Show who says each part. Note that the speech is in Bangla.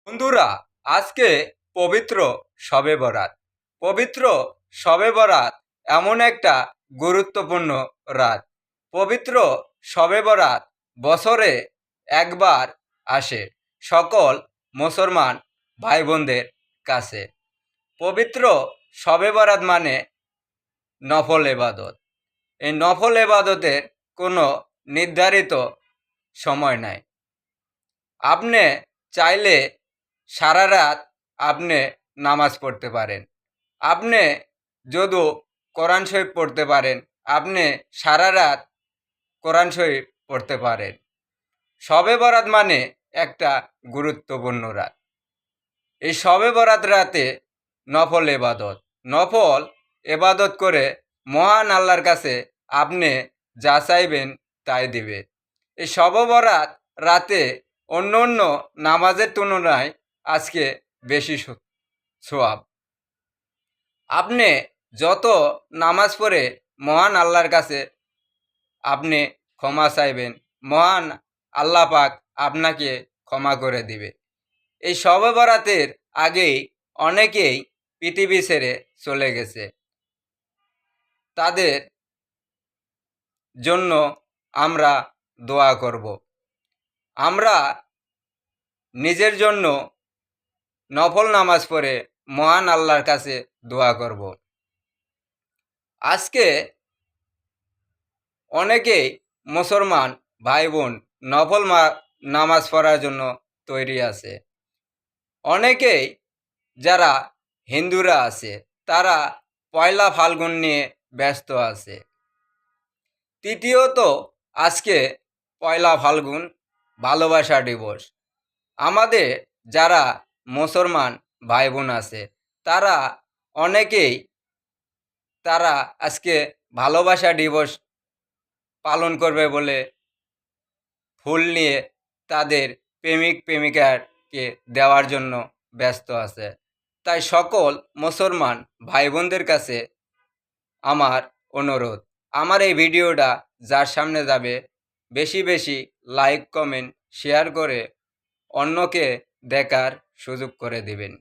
Speaker 1: বন্ধুরা, আজকে পবিত্র শবে বরাত। পবিত্র শবে বরাত এমন একটা গুরুত্বপূর্ণ রাত। পবিত্র শবে বরাত বছরে একবার আসে সকল মুসলমান ভাই বোনদের কাছে। পবিত্র শবে বরাত মানে নফল এবাদত। এই নফল এবাদতের কোনো নির্ধারিত সময় নাই। আপনি চাইলে সারা রাত আপনি নামাজ পড়তে পারেন। আপনি যদি কোরআন শরীফ পড়তে পারেন, আপনি সারা রাত কোরআন শরীফ পড়তে পারেন। শবে বরাত মানে একটা গুরুত্বপূর্ণ রাত। এই শবে বরাত রাতে নফল এবাদত নফল এবাদত করে মহান আল্লাহর কাছে আপনি যা চাইবেন তাই দিবে। এই শবে বরাত রাতে অন্য অন্য নামাজের তুলনায় আজকে বেশি সোয়াব। আপনি যত নামাজ পড়ে মহান আল্লাহর কাছে আপনি ক্ষমা চাইবেন, মহান আল্লাহ পাক আপনাকে ক্ষমা করে দিবে। এই শবে বরাতের আগেই অনেকেই পৃথিবী ছেড়ে চলে গেছে। তাদের জন্য আমরা দোয়া করব। আমরা নিজের জন্য নফল নামাজ পড়ে মহান আল্লাহর কাছে দোয়া করব। আজকে অনেকেই মুসলমান ভাই বোন নফল নামাজ পড়ার জন্য তৈরি আছে। অনেকেই যারা হিন্দুরা আছে তারা পয়লা ফাল্গুন নিয়ে ব্যস্ত আছে। তৃতীয়ত আজকে পয়লা ফাল্গুন ভালোবাসা দিবস। আমাদের যারা মুসলমান ভাই বোন আছে তারা অনেকেই আজকে ভালোবাসা দিবস পালন করবে বলে ফুল নিয়ে তাদের প্রেমিক প্রেমিকাকে দেওয়ার জন্য ব্যস্ত আছে। তাই সকল মুসলমান ভাই বোনদের কাছে আমার অনুরোধ, আমার এই ভিডিওটা যার সামনে যাবে বেশি বেশি লাইক কমেন্ট শেয়ার করে অন্যকে দেখার সুযোগ করে দিবেন।